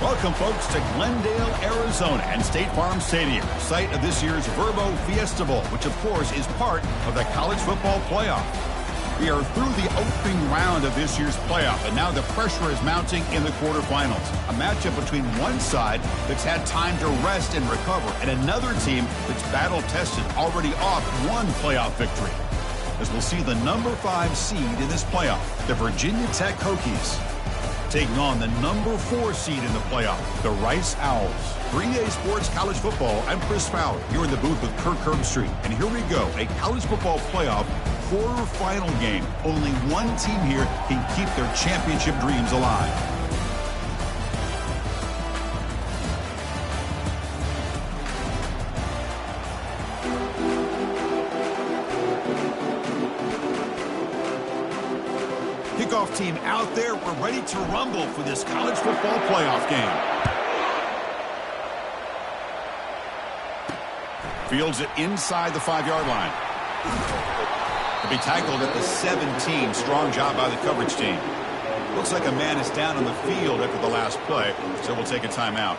Welcome, folks, to Glendale, Arizona and State Farm Stadium, site of this year's Verbo Fiesta Bowl, which, of course, is part of the college football playoff. We are through the opening round of this year's playoff, and now the pressure is mounting in the quarterfinals. A matchup between one side that's had time to rest and recover, and another team that's battle-tested, already off one playoff victory. As we'll see the number 5 seed in this playoff, the Virginia Tech Hokies, taking on the number 4 seed in the playoff, the Rice Owls. 3A Sports College Football, I'm Chris Fowler, here in the booth with Kirk Herbstreit. And here we go, a college football playoff quarterfinal game. Only one team here can keep their championship dreams alive. Kickoff team out there. We're ready to rumble for this college football playoff game. Fields it inside the 5-yard line. To be tackled at the 17. Strong job by the coverage team. Looks like a man is down on the field after the last play, so we'll take a timeout.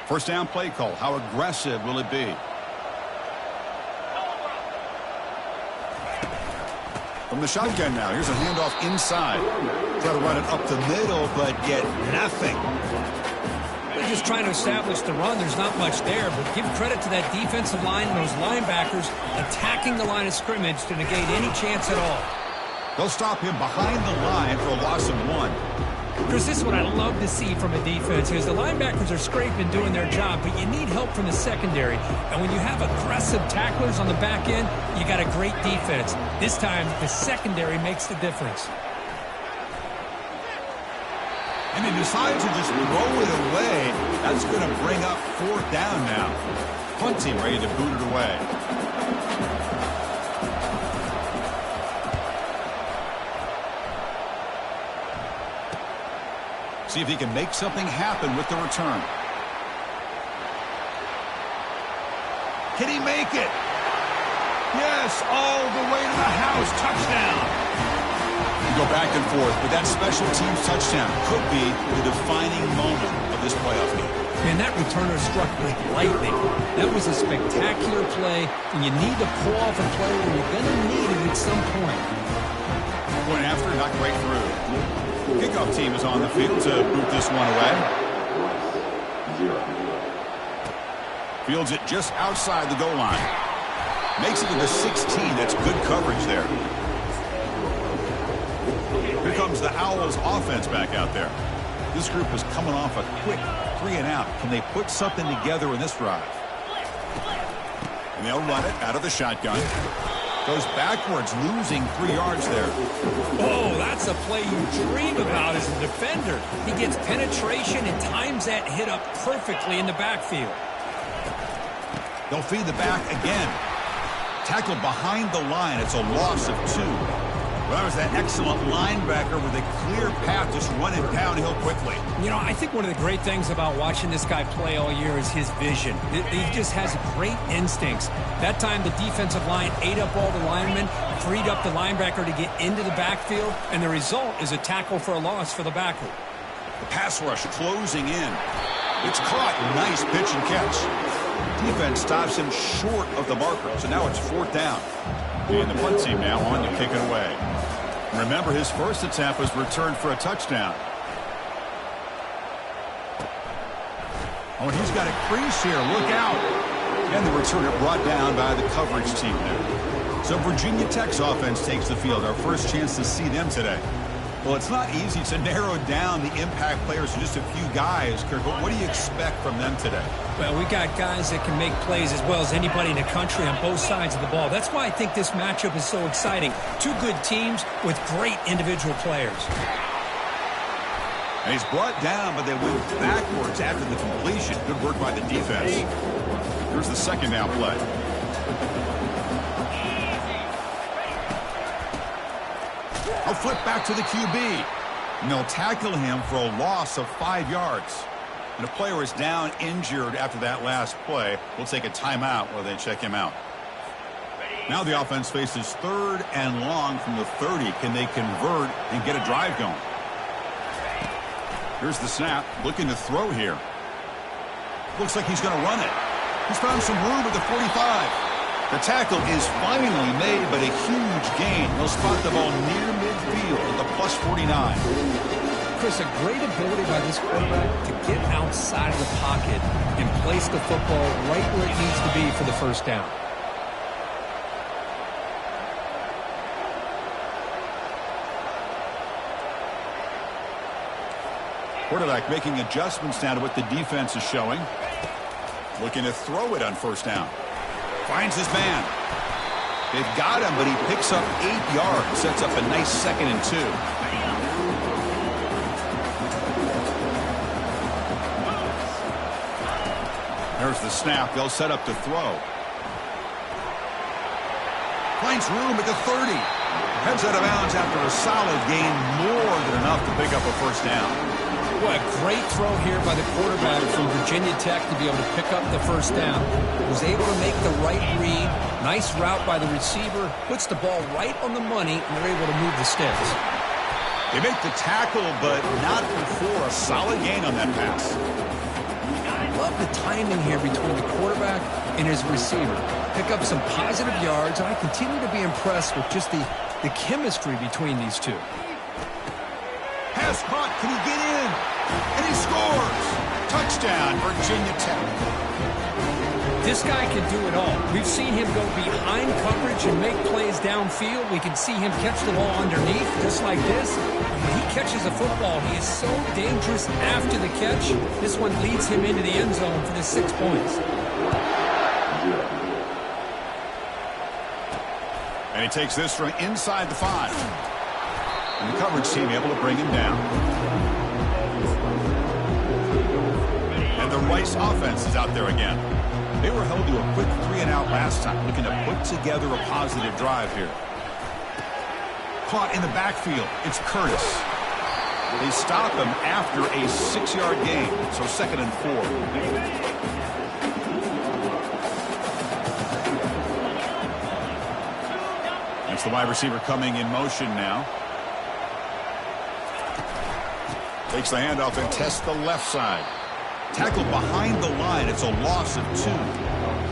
First down play call. How aggressive will it be? From the shotgun now. Here's a handoff inside. Try to run it up the middle, but get nothing. They're just trying to establish the run. There's not much there, but give credit to that defensive line and those linebackers attacking the line of scrimmage to negate any chance at all. They'll stop him behind the line for a loss of 1. Chris, this is what I love to see from a defense is the linebackers are scraping doing their job, but you need help from the secondary. And when you have aggressive tacklers on the back end, you got a great defense. This time, the secondary makes the difference. And he decides to just throw it away. That's going to bring up 4th down now. Punt team ready to boot it away. See if he can make something happen with the return. Can he make it? Yes, all the way to the house. Touchdown. You go back and forth, but that special teams touchdown could be the defining moment of this playoff game. And that returner struck like lightning. That was a spectacular play, and you need to pull off a play where you're going to need it at some point. Point after, not quite through. Kickoff team is on the field to boot this one away. Fields it just outside the goal line. Makes it to the 16. That's good coverage there. Here comes the Owls offense back out there. This group is coming off a quick 3-and-out. Can they put something together in this drive? And they'll run it out of the shotgun. Goes backwards, losing 3 yards there. Oh, that's a play you dream about as a defender. He gets penetration and times that hit up perfectly in the backfield. They'll feed the back again. Tackled behind the line. It's a loss of 2. Well, that was that excellent linebacker with a clear path just running downhill quickly. You know, I think one of the great things about watching this guy play all year is his vision. He just has great instincts. That time the defensive line ate up all the linemen, freed up the linebacker to get into the backfield, and the result is a tackle for a loss for the backer. The pass rush closing in. It's caught. Nice pitch and catch. Defense stops him short of the marker, so now it's 4th down. And the punt team now on to kick it away. Remember, his first attempt was returned for a touchdown. Oh, and he's got a crease here. Look out. And the returner brought down by the coverage team there. So Virginia Tech's offense takes the field. Our first chance to see them today. Well, it's not easy to narrow down the impact players to just a few guys, Kirk, but what do you expect from them today? Well, we got guys that can make plays as well as anybody in the country on both sides of the ball. That's why I think this matchup is so exciting. 2 good teams with great individual players. And he's brought down, but they went backwards after the completion. Good work by the defense. Here's the 2nd down play. A flip back to the QB. And they'll tackle him for a loss of 5 yards. And a player is down injured after that last play. We'll take a timeout while they check him out. Now the offense faces 3rd and long from the 30. Can they convert and get a drive going? Here's the snap. Looking to throw here. Looks like he's going to run it. He's found some room at the 45. The tackle is finally made, but a huge gain. They'll spot the ball near midfield at the plus 49. Chris, a great ability by this quarterback to get outside of the pocket and place the football right where it needs to be for the first down. Quarterback making adjustments now to what the defense is showing. Looking to throw it on first down. Finds his man. They've got him, but he picks up 8 yards. Sets up a nice 2nd and 2. There's the snap. They'll set up to throw. Finds room at the 30. Heads out of bounds after a solid gain, more than enough to pick up a first down. What a great throw here by the quarterback from Virginia Tech to be able to pick up the first down. Was able to make the right read. Nice route by the receiver. Puts the ball right on the money, and they're able to move the sticks. They make the tackle, but not before a solid gain on that pass. Love the timing here between the quarterback and his receiver. Pick up some positive yards, and I continue to be impressed with just the chemistry between these two. Pass caught. Can he get in? And he scores. Touchdown, Virginia Tech. This guy can do it all. We've seen him go behind coverage and make plays downfield. We can see him catch the ball underneath, just like this. When he catches a football, he is so dangerous after the catch. This one leads him into the end zone for the 6 points. And he takes this from inside the 5. And the coverage team able to bring him down. And the Rice offense is out there again. They were held to a quick 3-and-out last time, looking to put together a positive drive here. Caught in the backfield. It's Curtis. They stop him after a 6-yard gain, so 2nd and 4. That's the wide receiver coming in motion now. Takes the handoff and tests the left side. Tackled behind the line. It's a loss of 2.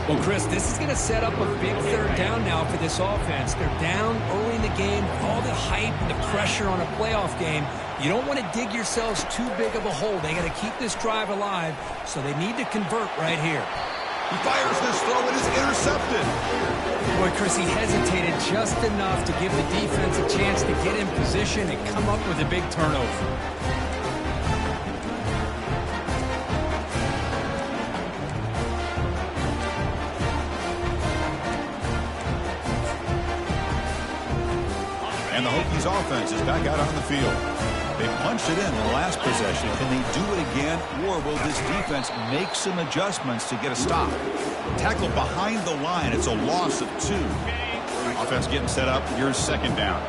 Well, Chris, this is going to set up a big 3rd down now for this offense. They're down early in the game. All the hype and the pressure on a playoff game. You don't want to dig yourselves too big of a hole. They got to keep this drive alive, so they need to convert right here. He fires this throw. It is intercepted. Boy, Chris, he hesitated just enough to give the defense a chance to get in position and come up with a big turnover. And the Hokies offense is back out on the field. They punched it in the last possession. Can they do it again, or will this defense make some adjustments to get a stop? Tackled behind the line. It's a loss of 2. Offense getting set up. Here's 2nd down.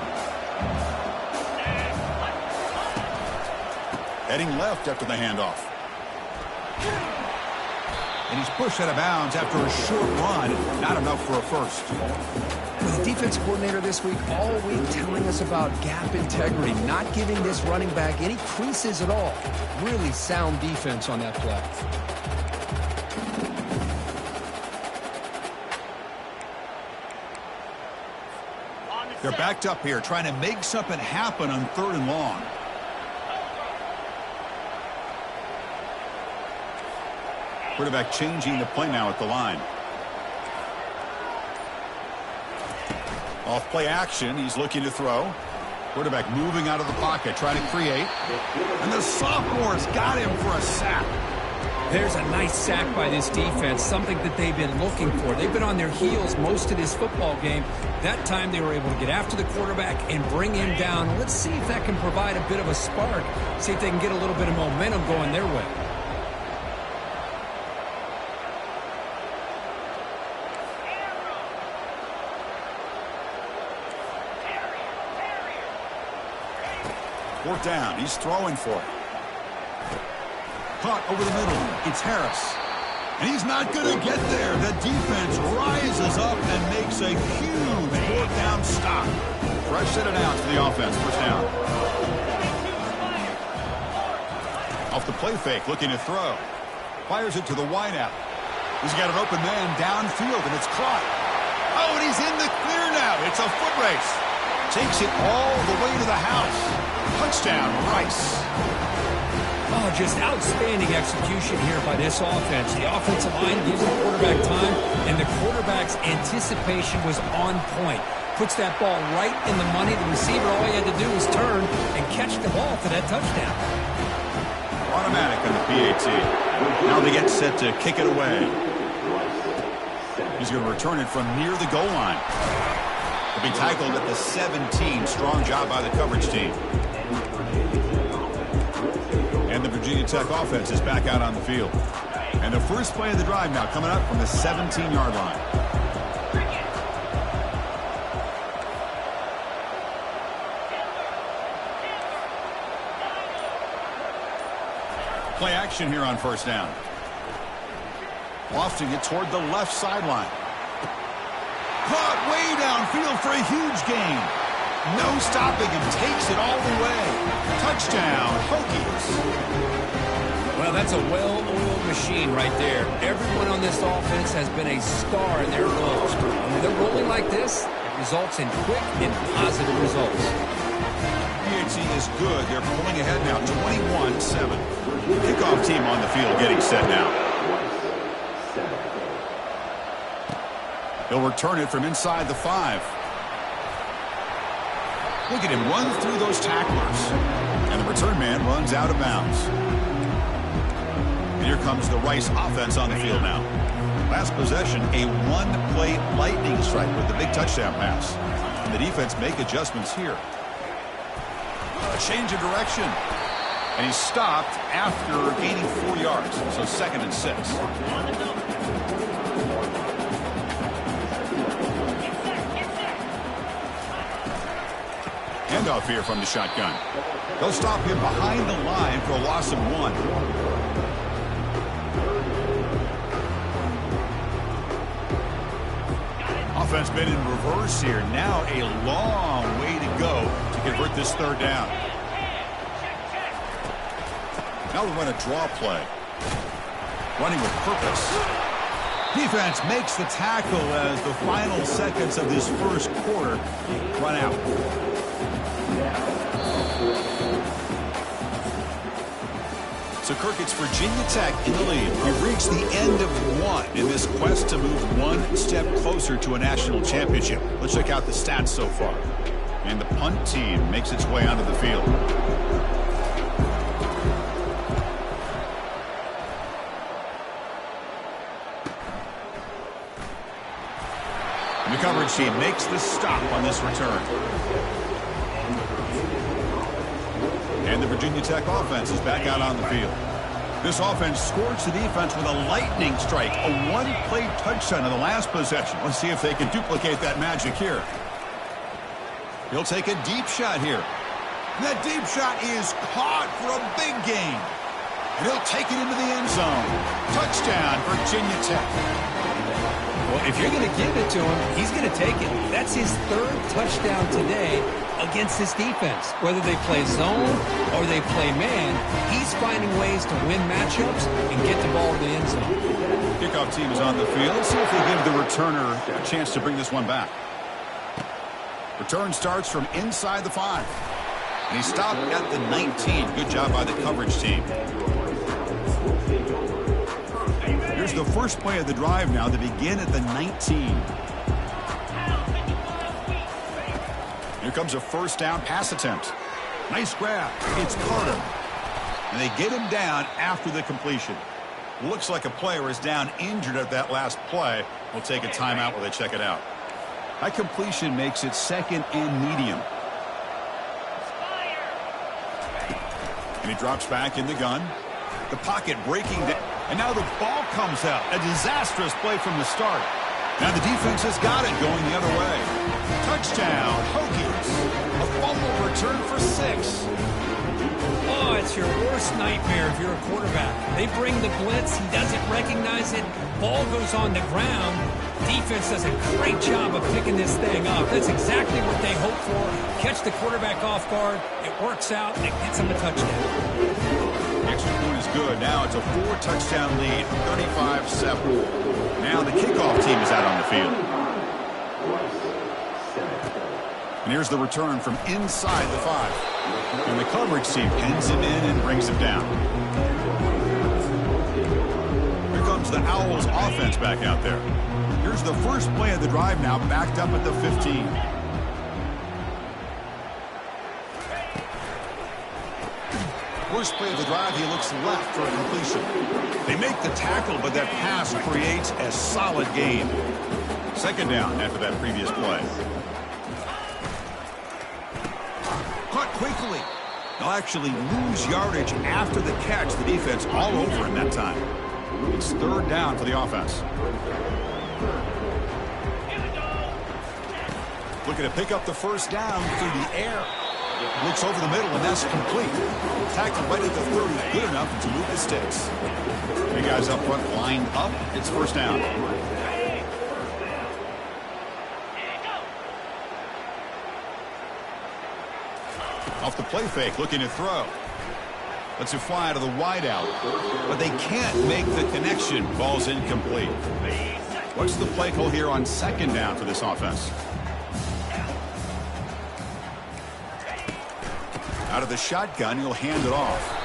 Heading left after the handoff. And he's pushed out of bounds after a short run. Not enough for a first. The defense coordinator this week all week telling us about gap integrity, not giving this running back any creases at all. Really sound defense on that play. They're backed up here trying to make something happen on 3rd and long. Quarterback changing the play now at the line. Off play action. He's looking to throw. Quarterback moving out of the pocket, trying to create. And the sophomore's got him for a sack. There's a nice sack by this defense, something that they've been looking for. They've been on their heels most of this football game. That time they were able to get after the quarterback and bring him down. Let's see if that can provide a bit of a spark. See if they can get a little bit of momentum going their way. Fourth down. He's throwing for it. Caught over the middle. It's Harris. And he's not going to get there. The defense rises up and makes a huge fourth down stop. Fresh set of downs for the offense. First down. Off the play fake, looking to throw. Fires it to the wideout. He's got an open man downfield, and it's caught. Oh, and he's in the clear now. It's a foot race. Takes it all the way to the house. Touchdown, Rice. Oh, just outstanding execution here by this offense. The offensive line gives the quarterback time, and the quarterback's anticipation was on point. Puts that ball right in the money. The receiver, all he had to do was turn and catch the ball for that touchdown. Automatic on the PAT. Now they get set to kick it away. He's going to return it from near the goal line. He'll be tackled at the 17. Strong job by the coverage team. And the Virginia Tech offense is back out on the field. And the first play of the drive now coming up from the 17-yard line. Play action here on first down. Lofting it toward the left sideline. Caught way downfield for a huge gain. No stopping him. Takes it all the way. Touchdown, Hokies. Well, that's a well-oiled machine right there. Everyone on this offense has been a star in their roles. When they're rolling like this, it results in quick and positive results. PAT is good. They're pulling ahead now, 21-7. Kickoff team on the field getting set now. He'll return it from inside the 5. Look at him run through those tacklers. And the return man runs out of bounds. And here comes the Rice offense on the field now. Last possession, a one-play lightning strike with the big touchdown pass. And the defense make adjustments here. A change of direction. And he stopped after gaining 4 yards. So 2nd and 6. Handoff here from the shotgun. They'll stop him behind the line for a loss of 1. Offense been in reverse here. Now a long way to go to convert this 3rd down. Now we run a draw play. Running with purpose. Defense makes the tackle as the final seconds of this first quarter run out. So, Kirk, it's Virginia Tech in the lead. We've reached the end of 1 in this quest to move one step closer to a national championship. Let's check out the stats so far. And the punt team makes its way onto the field. And the coverage team makes the stop on this return. And the Virginia Tech offense is back out on the field. This offense scorched the defense with a lightning strike, a one-play touchdown in the last possession. Let's see if they can duplicate that magic here. He'll take a deep shot here. And that deep shot is caught for a big gain. And he'll take it into the end zone. Touchdown, Virginia Tech. Well, if you're going to give it to him, he's going to take it. That's his 3rd touchdown today against this defense. Whether they play zone or they play man, he's finding ways to win matchups and get the ball to the end zone. Kickoff team is on the field. Let's see if they give the returner a chance to bring this one back. Return starts from inside the 5. And he stopped at the 19. Good job by the coverage team. Here's the first play of the drive now to begin at the 19. Here comes a first down pass attempt. Nice grab. It's Carter. And they get him down after the completion. Looks like a player is down injured at that last play. We'll take a timeout while they check it out. That completion makes it 2nd and medium. And he drops back in the gun. The pocket breaking down. And now the ball comes out. A disastrous play from the start. Now the defense has got it going the other way. Touchdown, Hokies. A fumble return for 6. Oh, Oh, it's your worst nightmare if you're a quarterback. They bring the blitz. He doesn't recognize it. Ball goes on the ground. Defense does a great job of picking this thing up. That's exactly what they hope for. Catch the quarterback off guard. It works out, and it gets them a touchdown. The extra point is good. Now it's a 4-touchdown lead, 35-7. Now the kickoff team is out on the field. And here's the return from inside the 5. And the coverage team pins him in and brings him down. Here comes the Owls offense back out there. Here's the first play of the drive now, backed up at the 15. First play of the drive, he looks left for a completion. They make the tackle, but that pass creates a solid gain. Second down after that previous play. Caught quickly. They'll actually lose yardage after the catch. The defense all over him that time. It's third down for the offense. Looking to pick up the first down through the air. Looks over the middle, and that's complete. Tackled right at the 30. Good enough to move the sticks. Three guys up front lined up. It's first down. Off the play fake, looking to throw. Lets it fly to the wideout. But they can't make the connection. Ball's incomplete. What's the play call here on second down for this offense? Out of the shotgun, he'll hand it off.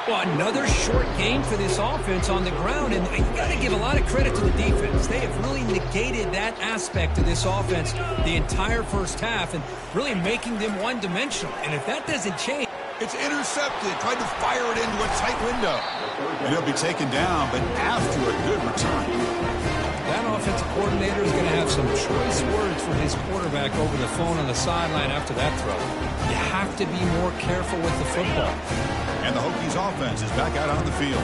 Well, another short game for this offense on the ground, and you got to give a lot of credit to the defense. They have really negated that aspect of this offense the entire first half and really making them one-dimensional. And if that doesn't change... It's intercepted. Tried to fire it into a tight window. And he'll be taken down, but after a good return. That offensive coordinator is going to have some choice words for his quarterback over the phone on the sideline after that throw. You have to be more careful with the football. And the Hokies offense is back out on the field.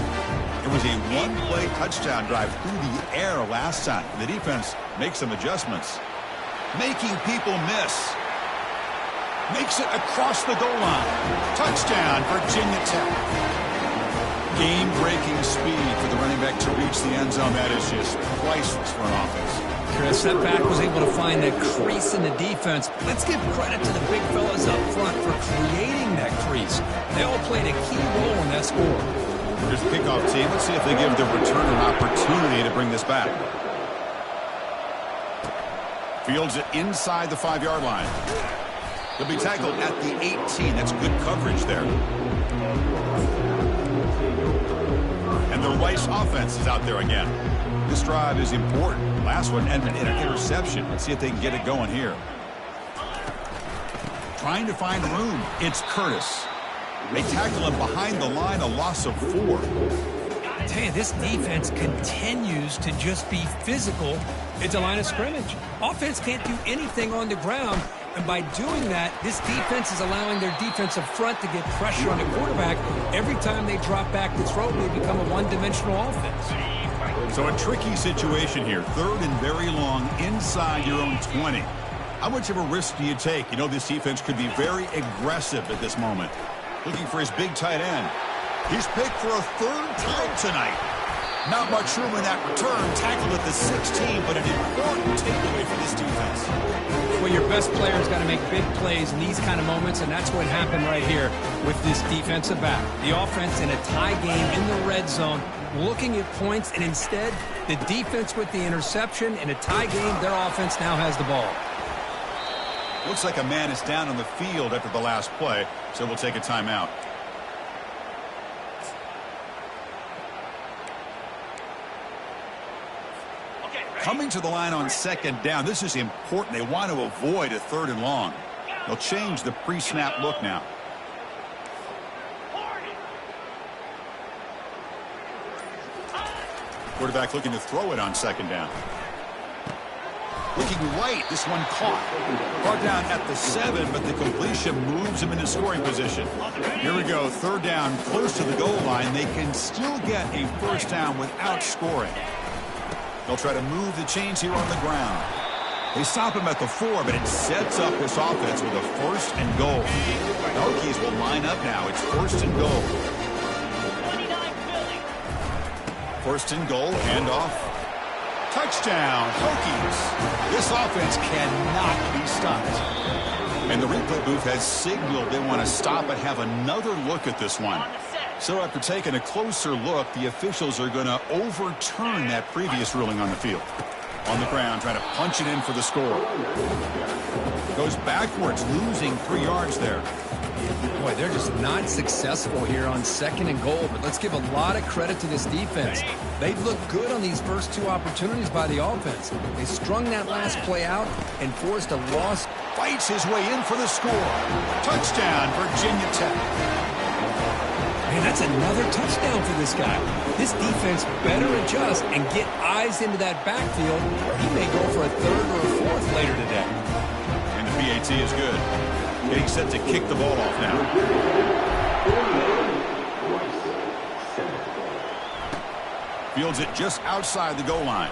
It was a one-play touchdown drive through the air last time. The defense makes some adjustments. Making people miss. Makes it across the goal line. Touchdown, Virginia Tech. Game-breaking speed for the running back to reach the end zone. That is just priceless for an offense. Chris, that back was able to find that crease in the defense. Let's give credit to the big fellas up front for creating that crease. They all played a key role in that score. Here's the kickoff team. Let's see if they give the returner an opportunity to bring this back. Fields it inside the 5-yard line. He'll be tackled at the 18. That's good coverage there. And the Rice offense is out there again. This drive is important. Last one ended in an interception. Let's see if they can get it going here. Trying to find room. It's Curtis. They tackle him behind the line, a loss of 4. I tell you, this defense continues to just be physical at the line of scrimmage. Offense can't do anything on the ground. And by doing that, this defense is allowing their defensive front to get pressure on the quarterback. Every time they drop back to throw, they become a one-dimensional offense. So a tricky situation here. Third and very long inside your own 20. How much of a risk do you take? You know this defense could be very aggressive at this moment. Looking for his big tight end. He's picked for a third time tonight. Not much room in that return. Tackled at the 16, but an important takeaway for this defense. Well, your best player's got to make big plays in these kind of moments, and that's what happened right here with this defensive back. The offense in a tie game in the red zone, looking at points, and instead, the defense with the interception. In a tie game, their offense now has the ball. Looks like a man is down on the field after the last play, so we'll take a timeout. Coming to the line on second down. This is important. They want to avoid a third and long. They'll change the pre-snap look now. Quarterback looking to throw it on second down. Looking right. This one caught. Brought down at the 7, but the completion moves him into scoring position. Here we go. Third down, close to the goal line. They can still get a first down without scoring. They'll try to move the chains here on the ground. They stop him at the 4, but it sets up this offense with a 1st and goal. The Hokies will line up now. It's 1st and goal. 1st and goal, handoff. Touchdown, Hokies. This offense cannot be stopped. And the replay booth has signaled they want to stop and have another look at this one. So after taking a closer look, the officials are going to overturn that previous ruling on the field. On the ground, trying to punch it in for the score. Goes backwards, losing 3 yards there. Boy, they're just not successful here on 2nd and goal, but let's give a lot of credit to this defense. They've looked good on these first 2 opportunities by the offense. They strung that last play out and forced a loss. Fights his way in for the score. Touchdown, Virginia Tech. Man, that's another touchdown for this guy. This defense better adjust and get eyes into that backfield, or he may go for a 3rd or a 4th later today. And the PAT is good. Getting set to kick the ball off now. Fields it just outside the goal line.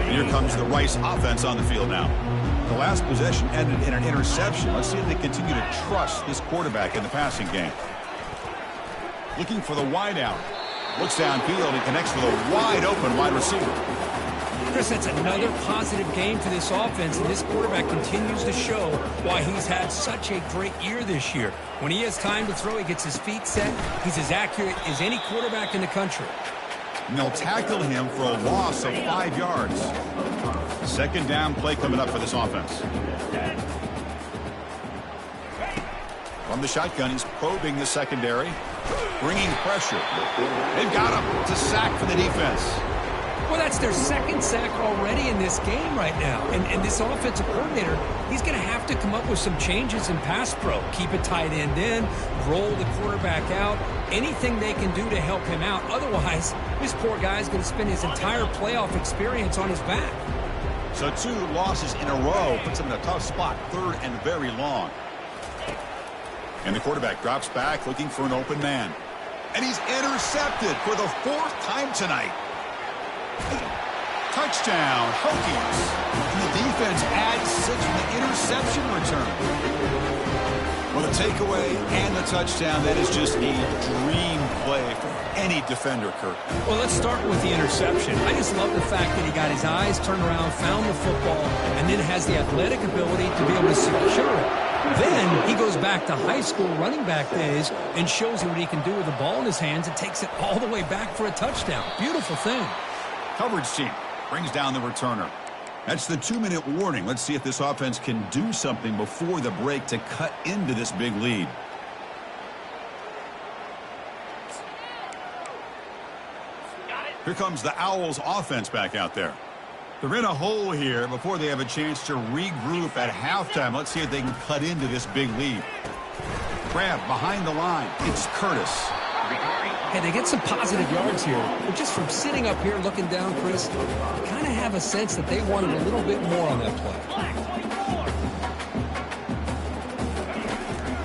And here comes the Rice offense on the field now. The last possession ended in an interception. Let's see if they continue to trust this quarterback in the passing game. Looking for the wideout. Looks downfield and connects with a wide-open wide receiver. Chris, that's another positive game for this offense, and this quarterback continues to show why he's had such a great year this year. When he has time to throw, he gets his feet set. He's as accurate as any quarterback in the country. And they'll tackle him for a loss of 5 yards. 2nd down play coming up for this offense. From the shotgun, he's probing the secondary, bringing pressure. They've got him. It's a sack for the defense. Well, that's their 2nd sack already in this game right now. And this offensive coordinator, he's going to have to come up with some changes in pass pro. Keep a tight end in, roll the quarterback out, anything they can do to help him out. Otherwise, this poor guy's going to spend his entire playoff experience on his back. So 2 losses in a row puts him in a tough spot, 3rd and very long. And the quarterback drops back looking for an open man. And he's intercepted for the 4th time tonight. Touchdown, Hokies. And the defense adds 6 from the interception return. With a takeaway and the touchdown, that is just a dream play for any defender, Kirk. Well, let's start with the interception. I just love the fact that he got his eyes turned around, found the football, and then has the athletic ability to be able to secure it. Then he goes back to high school running back days and shows you what he can do with the ball in his hands and takes it all the way back for a touchdown. Beautiful thing. Coverage team brings down the returner. That's the 2-minute warning. Let's see if this offense can do something before the break to cut into this big lead. Here comes the Owls offense back out there. They're in a hole here before they have a chance to regroup at halftime. Let's see if they can cut into this big lead. Grab behind the line. It's Curtis. Hey, they get some positive yards here. But just from sitting up here looking down, Chris, you kind of have a sense that they wanted a little bit more on that play.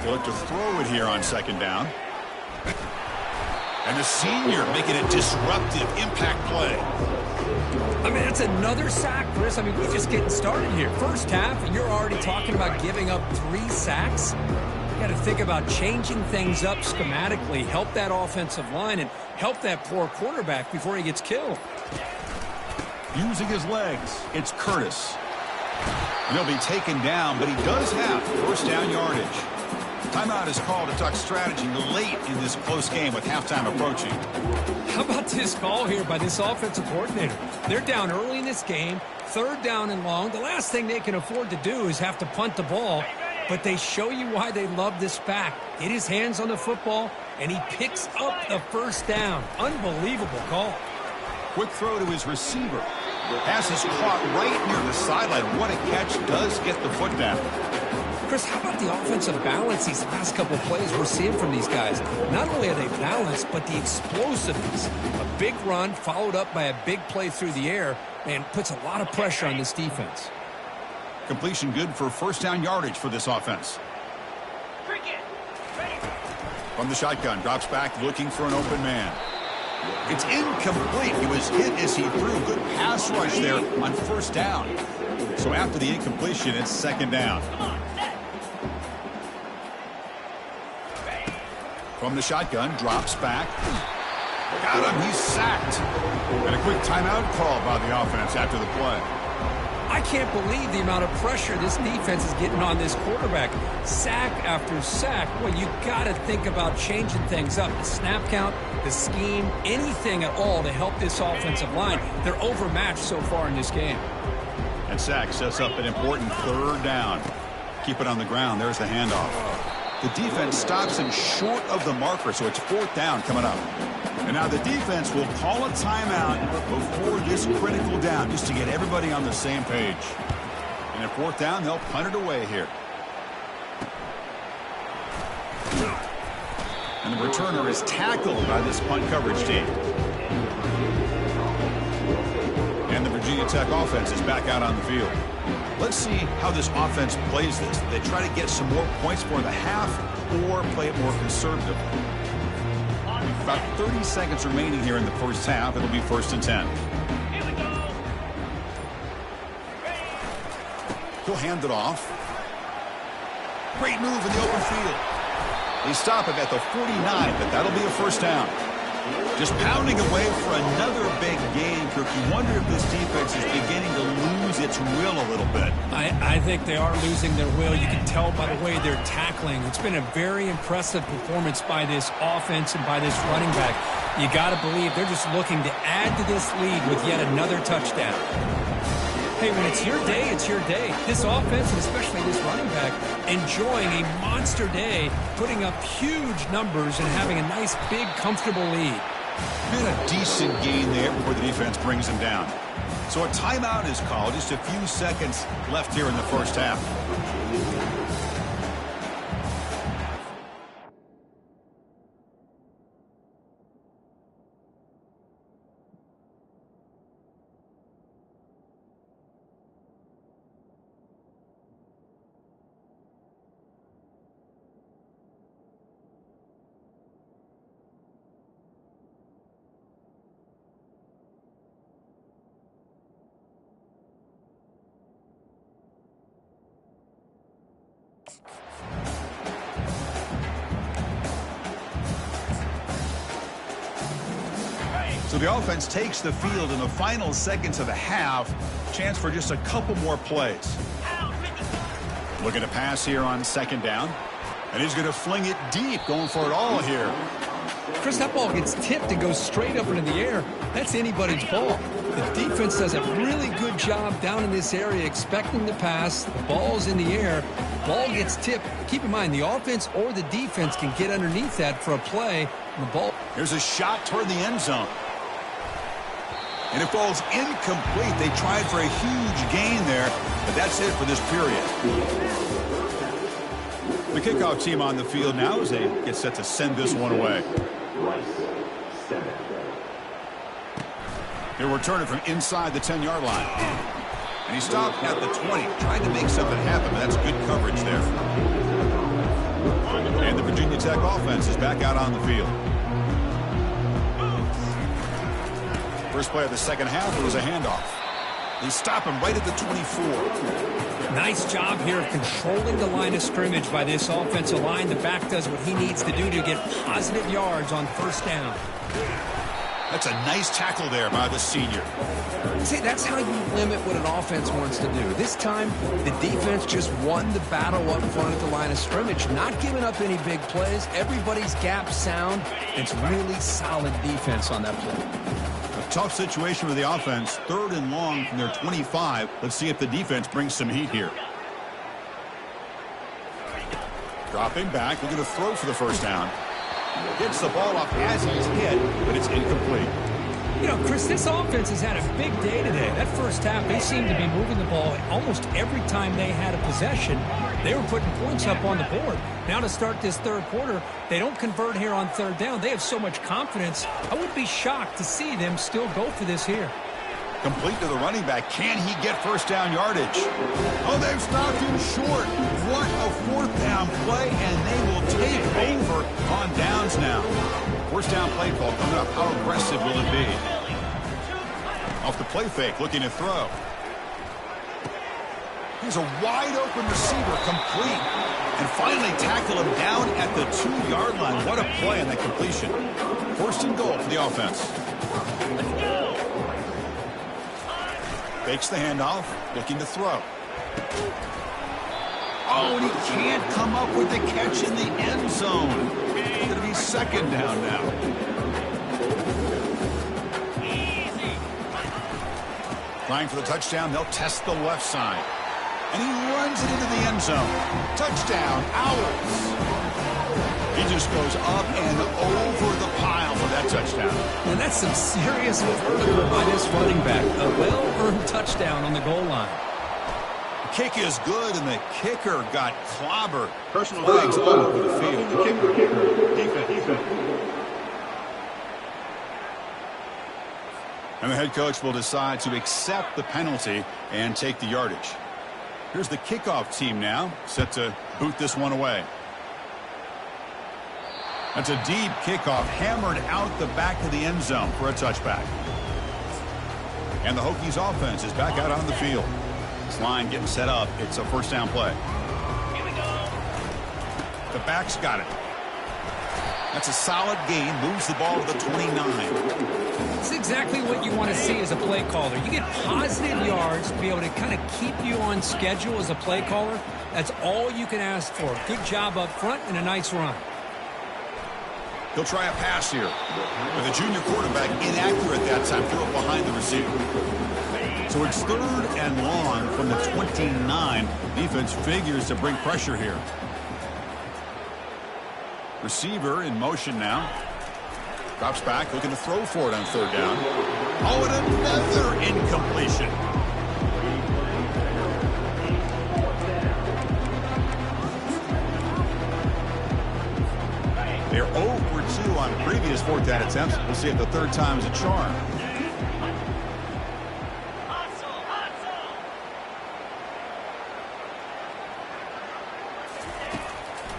They'll look to throw it here on 2nd down. And the senior making a disruptive impact play. I mean, that's another sack, Chris. I mean, we're just getting started here. First half, and you're already talking about giving up 3 sacks. You got to think about changing things up schematically, help that offensive line, and help that poor quarterback before he gets killed. Using his legs, it's Curtis. And he'll be taken down, but he does have 1st down yardage. Timeout is called to talk strategy late in this close game with halftime approaching. How about this call here by this offensive coordinator? They're down early in this game, 3rd down and long. The last thing they can afford to do is have to punt the ball, but they show you why they love this back. Get his hands on the football, and he picks up the 1st down. Unbelievable call. Quick throw to his receiver. Pass is caught right near the sideline. What a catch. Does get the foot down. Chris, how about the offensive balance these last couple of plays we're seeing from these guys? Not only are they balanced, but the explosiveness. A big run followed up by a big play through the air and puts a lot of pressure on this defense. Completion good for 1st down yardage for this offense. From the shotgun, drops back looking for an open man. It's incomplete. He was hit as he threw. Good pass rush there on first down. So after the incompletion, it's second down. From the shotgun, drops back. Got him. He's sacked. And a quick timeout call by the offense after the play. I can't believe the amount of pressure this defense is getting on this quarterback. Sack after sack. Well, you got to think about changing things up. The snap count, the scheme, anything at all to help this offensive line. They're overmatched so far in this game. And sack sets up an important third down. Keep it on the ground. There's the handoff. The defense stops him short of the marker, so it's fourth down coming up. And now the defense will call a timeout before this critical down, just to get everybody on the same page. And at fourth down, they'll punt it away here. And the returner is tackled by this punt coverage team. And the Virginia Tech offense is back out on the field. Let's see how this offense plays this. They try to get some more points for the half or play it more conservative. About 30 seconds remaining here in the first half. It'll be 1st and 10. He'll hand it off. Great move in the open field. They stop him at the 49, but that'll be a first down. Just pounding away for another big game, Kirk. You wonder if this defense is beginning to lose its will a little bit. I think they are losing their will. You can tell by the way they're tackling. It's been a very impressive performance by this offense and by this running back. You got to believe they're just looking to add to this lead with yet another touchdown. Hey, when it's your day, it's your day. This offense, and especially this running back, enjoying a monster day, putting up huge numbers and having a nice, big, comfortable lead. And a decent gain there before the defense brings him down. So a timeout is called. Just a few seconds left here in the first half. So the offense takes the field in the final seconds of the half. Chance for just a couple more plays. Looking to pass here on second down. And he's going to fling it deep, going for it all here. Chris, that ball gets tipped and goes straight up into the air. That's anybody's ball. The defense does a really good job down in this area expecting the pass. The ball's in the air. Ball gets tipped. Keep in mind, the offense or the defense can get underneath that for a play. And the ball. Here's a shot toward the end zone. And it falls incomplete. They tried for a huge gain there, but that's it for this period. The kickoff team on the field now as they get set to send this one away. He'll return it from inside the 10-yard line. And he stopped at the 20, trying to make something happen, but that's good coverage there. And the Virginia Tech offense is back out on the field. First play of the second half, it was a handoff. They stop him right at the 24. Nice job here of controlling the line of scrimmage by this offensive line. The back does what he needs to do to get positive yards on first down. That's a nice tackle there by the senior. See, that's how you limit what an offense wants to do. This time, the defense just won the battle up front at the line of scrimmage, not giving up any big plays. Everybody's gap sound. It's really solid defense on that play. Tough situation with the offense. 3rd and long from their 25. Let's see if the defense brings some heat here. Dropping back, looking to throw for the first down. Gets the ball off as he's hit, but it's incomplete. You know, Chris, this offense has had a big day today. That first half, they seemed to be moving the ball almost every time they had a possession. They were putting points up on the board. Now to start this third quarter, they don't convert here on third down. They have so much confidence. I would be shocked to see them still go for this here. Complete to the running back. Can he get first down yardage? Oh, they've stopped him short. What a fourth down play, and they will take over on downs now. First down play call coming up. How aggressive will it be? Off the play fake, looking to throw. Here's a wide-open receiver, complete. And finally tackle him down at the 2-yard line. What a play on that completion. First and goal for the offense. Fakes the handoff, looking to throw. Oh, and he can't come up with the catch in the end zone. It's going to be second down now. Trying for the touchdown, they'll test the left side. And he runs it into the end zone. Touchdown, Owls. He just goes up and over the pile for that touchdown. And that's some serious vertical by this running back. A well-earned touchdown on the goal line. The kick is good, and the kicker got clobbered. Personal flags all over the field. Defense. And the head coach will decide to accept the penalty and take the yardage. Here's the kickoff team now, set to boot this one away. That's a deep kickoff, hammered out the back of the end zone for a touchback. And the Hokies offense is back out on the field. This line getting set up. It's a first down play. Here we go. The back's got it. That's a solid gain. Moves the ball to the 29. It's exactly what you want to see as a play caller. You get positive yards to be able to kind of keep you on schedule as a play caller. That's all you can ask for. Good job up front and a nice run. He'll try a pass here. With a junior quarterback inaccurate that time, threw it behind the receiver. So it's third and long from the 29. Defense figures to bring pressure here. Receiver in motion now. Drops back, looking to throw for it on third down. Oh, and another incompletion. They're 0 for 2 on previous fourth down attempts. We'll see if the third time is a charm.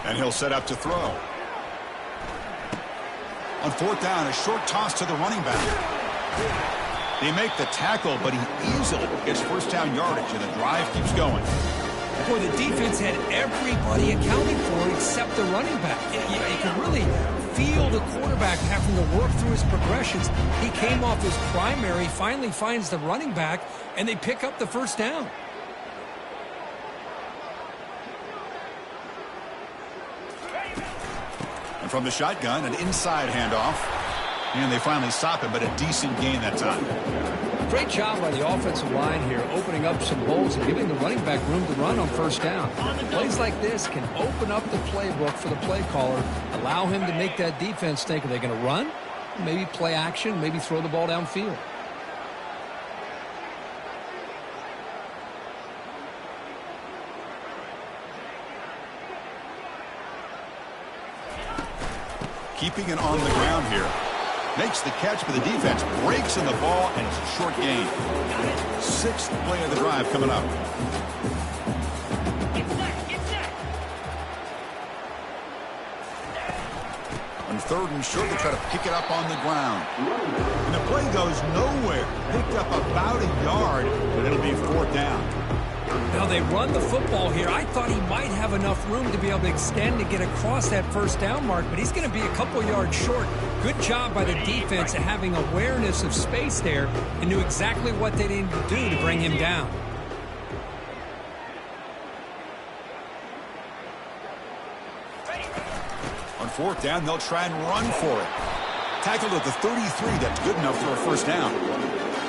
And he'll set up to throw. On fourth down, a short toss to the running back. They make the tackle, but he easily gets first down yardage, and the drive keeps going. Boy, the defense had everybody accounted for except the running back. You can really feel the quarterback having to work through his progressions. He came off his primary, finally finds the running back, and they pick up the first down. And from the shotgun, an inside handoff. And they finally stop him, but a decent gain that time. Great job by the offensive line here, opening up some holes and giving the running back room to run on first down. Plays like this can open up the playbook for the play caller, allow him to make that defense think, are they going to run? Maybe play action, maybe throw the ball downfield. Keeping it on the ground here. Makes the catch, but the defense breaks in the ball, and it's a short gain. Sixth play of the drive coming up. On third and short, they try to pick it up on the ground. And the play goes nowhere. Picked up about a yard, but it'll be fourth down. Now they run the football here. I thought he might have enough room to be able to extend to get across that first down mark, but he's going to be a couple yards short. Good job by the defense at having awareness of space there and knew exactly what they needed to do to bring him down. On fourth down, they'll try and run for it. Tackled at the 33. That's good enough for a first down.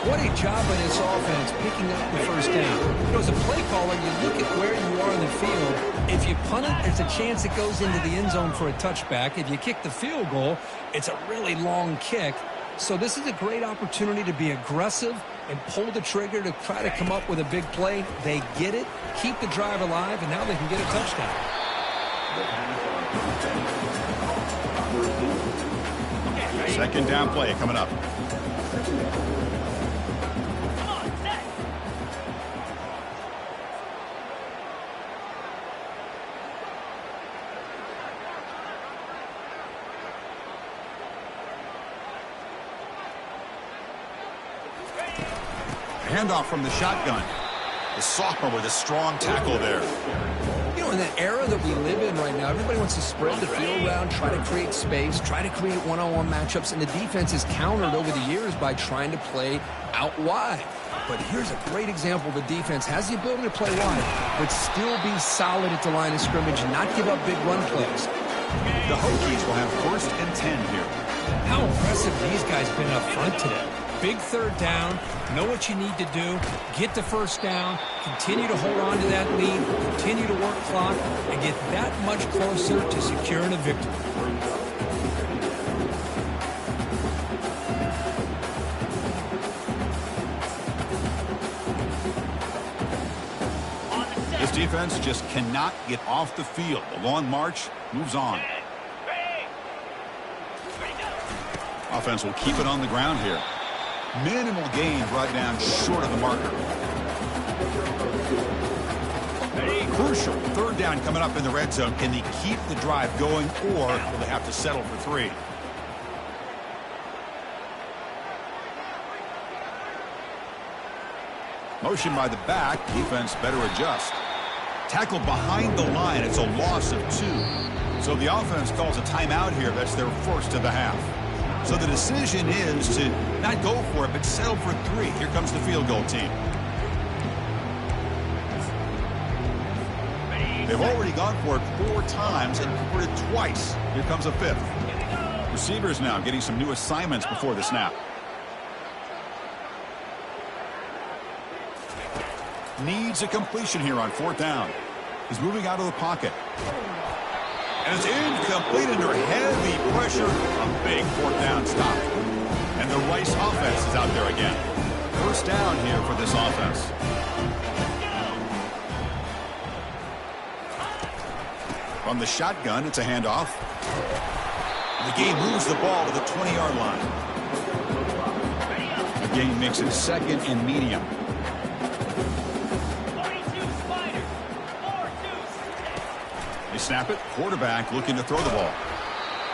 What a job by this offense picking up the first down. You know, as a play caller, you look at where you are in the field. If you punt it, there's a chance it goes into the end zone for a touchback. If you kick the field goal, it's a really long kick. So this is a great opportunity to be aggressive and pull the trigger to try to come up with a big play. They get it, keep the drive alive, and now they can get a touchdown. Second down play coming up. Handoff from the shotgun. The sophomore with a strong tackle there. You know, in that era that we live in right now, everybody wants to spread the field around, try to create space, try to create one-on-one matchups, and the defense is countered over the years by trying to play out wide. But here's a great example. The defense has the ability to play wide, but still be solid at the line of scrimmage and not give up big run plays. The Hokies will have 1st and 10 here. How impressive these guys been up front today. Big 3rd down, know what you need to do, get the 1st down, continue to hold on to that lead, continue to work clock, and get that much closer to securing a victory. This defense just cannot get off the field. The long march moves on. Offense will keep it on the ground here. Minimal gain brought down short of the marker. Crucial 3rd down coming up in the red zone. Can they keep the drive going, or will they have to settle for 3? Motion by the back. Defense better adjust. Tackle behind the line. It's a loss of 2. So the offense calls a timeout here. That's their 1st of the half. So the decision is to not go for it, but settle for 3. Here comes the field goal team. They've already gone for it 4 times and converted twice. Here comes a 5th. Receivers now getting some new assignments before the snap. Needs a completion here on 4th down. He's moving out of the pocket. And it's incomplete under heavy pressure. A big 4th down stop. And the Rice offense is out there again. 1st down here for this offense. From the shotgun, it's a handoff. The game moves the ball to the 20-yard line. The game makes it 2nd and medium. They snap it. Quarterback looking to throw the ball.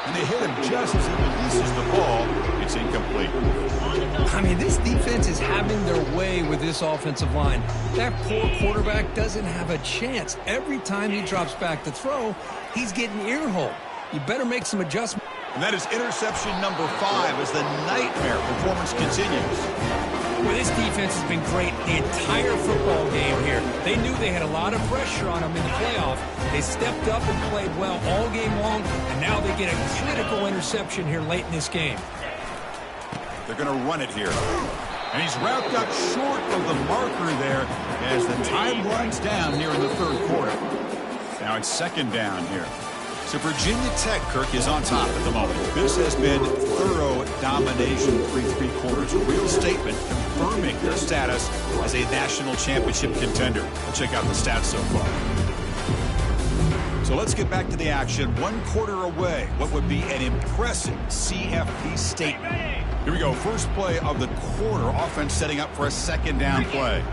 And they hit him just as he releases the ball. It's incomplete. I mean, this defense is having their way with this offensive line. That poor quarterback doesn't have a chance. Every time he drops back to throw, he's getting ear-hole. You better make some adjustments. And that is interception number 5 as the nightmare performance continues. Well, this defense has been great the entire football game here. They knew they had a lot of pressure on them in the playoff. They stepped up and played well all game long, and now they get a critical interception here late in this game. They're going to run it here. And he's wrapped up short of the marker there as the time runs down near the 3rd quarter. Now it's 2nd down here. So Virginia Tech, Kirk, is on top at the moment. This has been thorough domination through 3 quarters. A real statement confirming their status as a national championship contender. We'll check out the stats so far. So let's get back to the action. 1 quarter away. What would be an impressive CFP statement. Here we go. First play of the quarter. Offense setting up for a 2nd down play.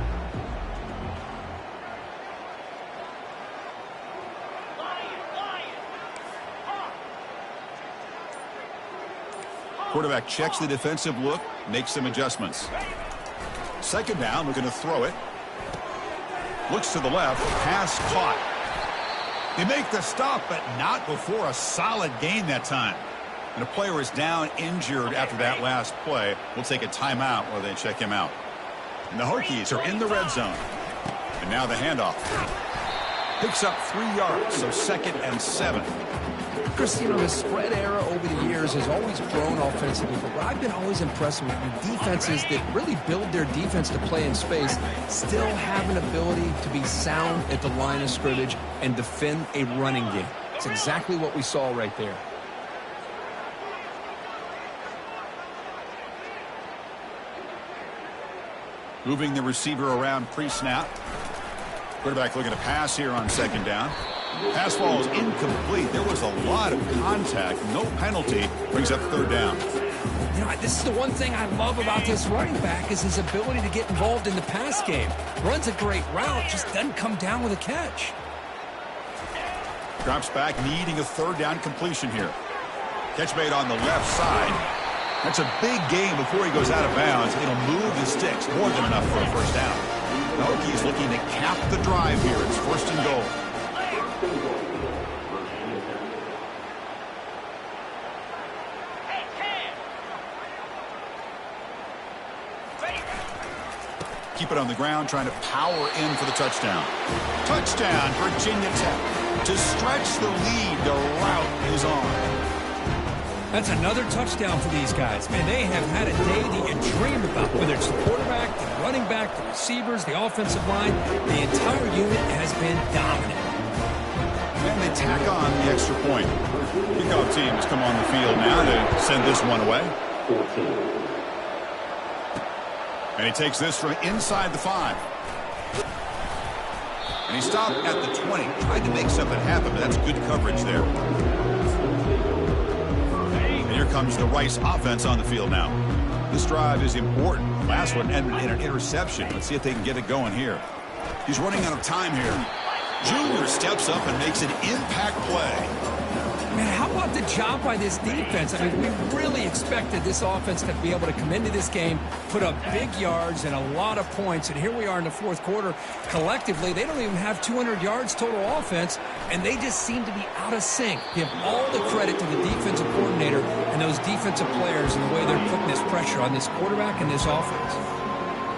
Quarterback checks the defensive look, makes some adjustments. 2nd down, looking to throw it. Looks to the left, pass caught. They make the stop, but not before a solid gain that time. And a player is down injured after that last play. We'll take a timeout while they check him out. And the Hokies are in the red zone. And now the handoff. Picks up 3 yards, so 2nd and 7. Chris, you know, the spread era over the years has always grown offensively, but what I've been always impressed with defenses that really build their defense to play in space still have an ability to be sound at the line of scrimmage and defend a running game. It's exactly what we saw right there. Moving the receiver around pre-snap. Quarterback looking to pass here on 2nd down. Pass ball is incomplete. There was a lot of contact. No penalty. Brings up 3rd down. You know, this is the one thing I love about this running back is his ability to get involved in the pass game. Runs a great route, just doesn't come down with a catch. Drops back, needing a 3rd down completion here. Catch made on the left side. That's a big gain before he goes out of bounds. It'll move the sticks more than enough for a first down. The Hokies looking to cap the drive here. It's first and goal. Keep it on the ground, trying to power in for the touchdown. Touchdown, Virginia Tech. To stretch the lead, the route is on. That's another touchdown for these guys. Man, they have had a day that you dream about, whether it's the quarterback, the running back, the receivers, the offensive line. The entire unit has been dominant. And they tack on the extra point. Kickoff teams come on the field now to send this one away. And he takes this from inside the 5. And he stopped at the 20. Tried to make something happen, but that's good coverage there. And here comes the Rice offense on the field now. This drive is important. Last one ended in an interception. Let's see if they can get it going here. He's running out of time here. Junior steps up and makes an impact play. Man, how about the job by this defense? I mean, we really expected this offense to be able to come into this game, put up big yards and a lot of points, and here we are in the fourth quarter. Collectively, they don't even have 200 yards total offense, and they just seem to be out of sync. Give all the credit to the defensive coordinator and those defensive players and the way they're putting this pressure on this quarterback and this offense.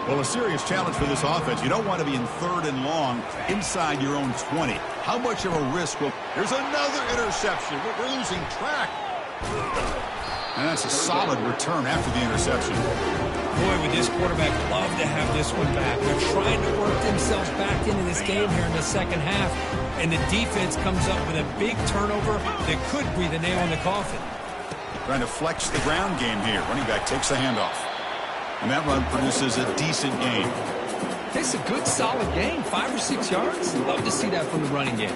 Well, a serious challenge for this offense. You don't want to be in 3rd and long inside your own 20. How much of a risk will... There's another interception. We're losing track. And that's a solid return after the interception. Boy, would this quarterback love to have this one back. They're trying to work themselves back into this game here in the second half. And the defense comes up with a big turnover that could be the nail in the coffin. Trying to flex the ground game here. Running back takes the handoff. And that run produces a decent gain. It's a good, solid game. 5 or 6 yards. Love to see that from the running game.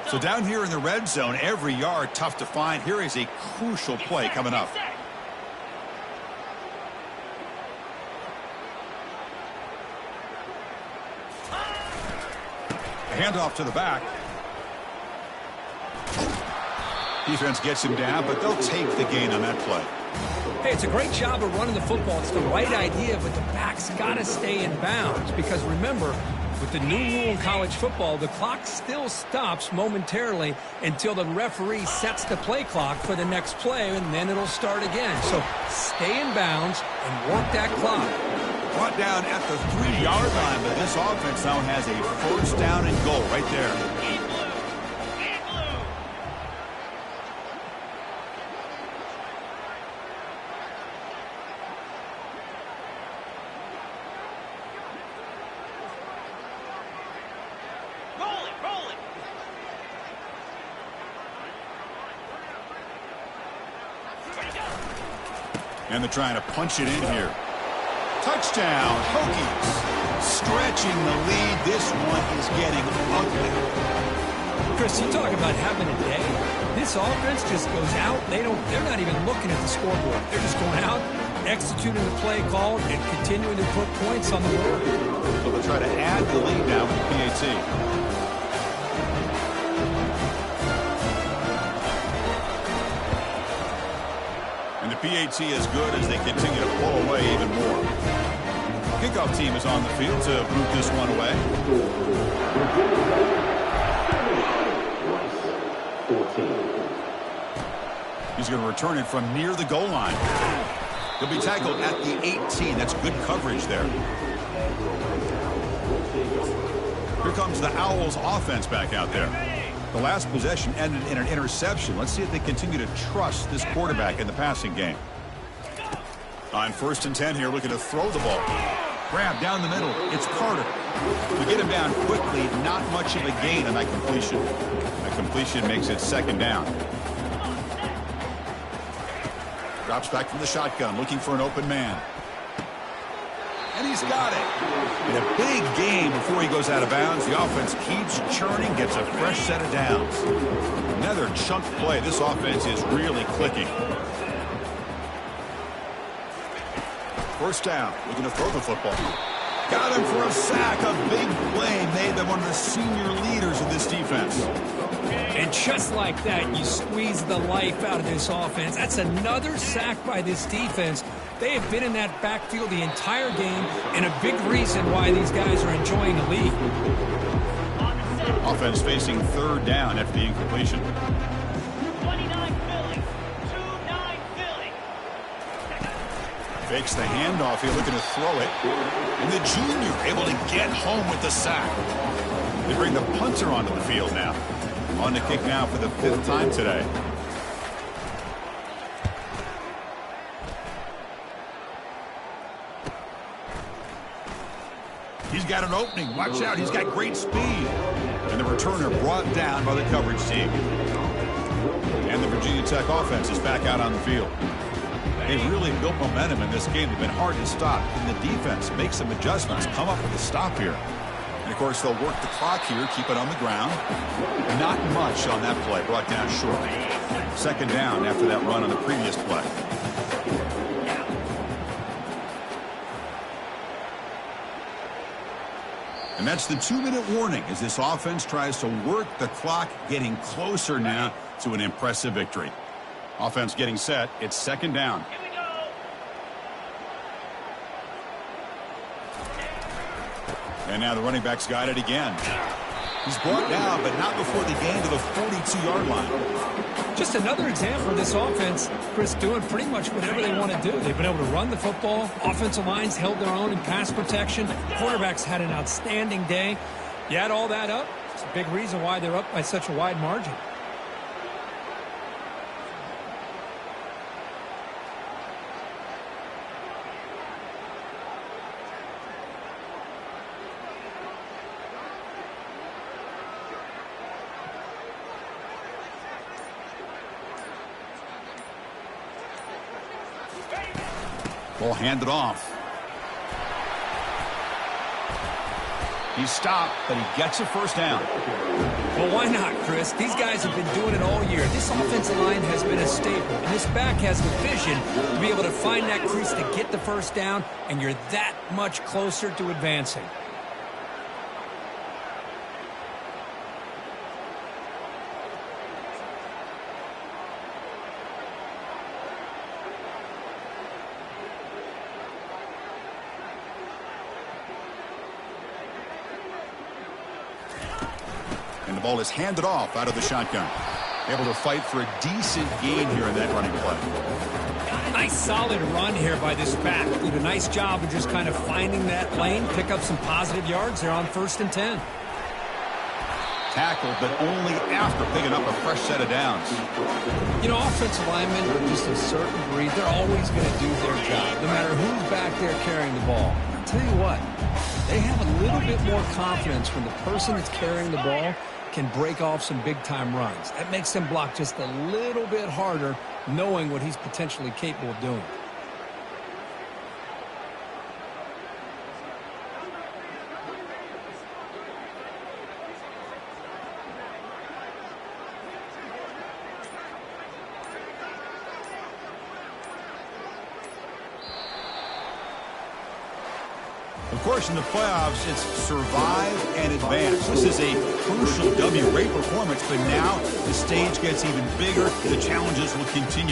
So down here in the red zone, every yard tough to find. Here is a crucial play coming up. A handoff to the back. Defense gets him down, but they'll take the gain on that play. Hey, it's a great job of running the football. It's the right idea, but the back's got to stay in bounds. Because remember, with the new rule in college football, the clock still stops momentarily until the referee sets the play clock for the next play, and then it'll start again. So stay in bounds and work that clock. Brought down at the 3-yard line, but this offense now has a first down and goal right there. And they're trying to punch it in here. Touchdown, Hokies. Stretching the lead. This one is getting ugly. Chris, you talk about having a day. This offense just goes out. They're not even looking at the scoreboard. They're just going out, executing the play call, and continuing to put points on the board. So they'll try to add the lead now with the PAT. PAT is good as they continue to pull away even more. Kickoff team is on the field to root this one away. He's going to return it from near the goal line. He'll be tackled at the 18. That's good coverage there. Here comes the Owls offense back out there. The last possession ended in an interception. Let's see if they continue to trust this quarterback in the passing game. On 1st and 10 here, looking to throw the ball. Grab down the middle. It's Carter. To get him down quickly, not much of a gain on that completion. That completion makes it 2nd down. Drops back from the shotgun, looking for an open man. And he's got it. In a big game before he goes out of bounds, the offense keeps churning, gets a fresh set of downs. Another chunk play. This offense is really clicking. First down, looking to throw the football. Got him for a sack. A big play made by one of the senior leaders of this defense. And just like that, you squeeze the life out of this offense. That's another sack by this defense. They have been in that backfield the entire game, and a big reason why these guys are enjoying the lead. Offense facing third down after the incompletion. 29 Philly. 2-9 Philly. Fakes the handoff here, looking to throw it. And the junior able to get home with the sack. They bring the punter onto the field now. On the kick now for the 5th time today. He's got an opening. Watch out. He's got great speed. And the returner brought down by the coverage team. And the Virginia Tech offense is back out on the field. They've really built momentum in this game. They've been hard to stop. And the defense makes some adjustments. Come up with a stop here. And, of course, they'll work the clock here, keep it on the ground. Not much on that play. Brought down short. 2nd down after that run on the previous play. And that's the 2-minute warning as this offense tries to work the clock, getting closer now to an impressive victory. Offense getting set. It's 2nd down. Here we go. And now the running back's got it again. He's brought down, but not before the gain to the 42-yard line. Just another example of this offense, Chris, doing pretty much whatever they want to do. They've been able to run the football. Offensive lines held their own in pass protection. Quarterbacks had an outstanding day. You add all that up, it's a big reason why they're up by such a wide margin. Ball handed off. He's stopped, but he gets a 1st down. Well, why not, Chris? These guys have been doing it all year. This offensive line has been a staple, and this back has the vision to be able to find that crease to get the 1st down, and you're that much closer to advancing. And the ball is handed off out of the shotgun. Able to fight for a decent gain here in that running play. Nice solid run here by this back. Did a nice job of just kind of finding that lane, pick up some positive yards there on 1st and 10. Tackled, but only after picking up a fresh set of downs. You know, offensive linemen are just a certain breed. They're always going to do their job, no matter who's back there carrying the ball. I'll tell you what, they have a little bit more confidence when the person that's carrying the ball can break off some big-time runs. That makes them block just a little bit harder, knowing what he's potentially capable of doing. Of course, in the playoffs, it's survive and advance. This is a crucial W. Great performance, but now the stage gets even bigger. The challenges will continue.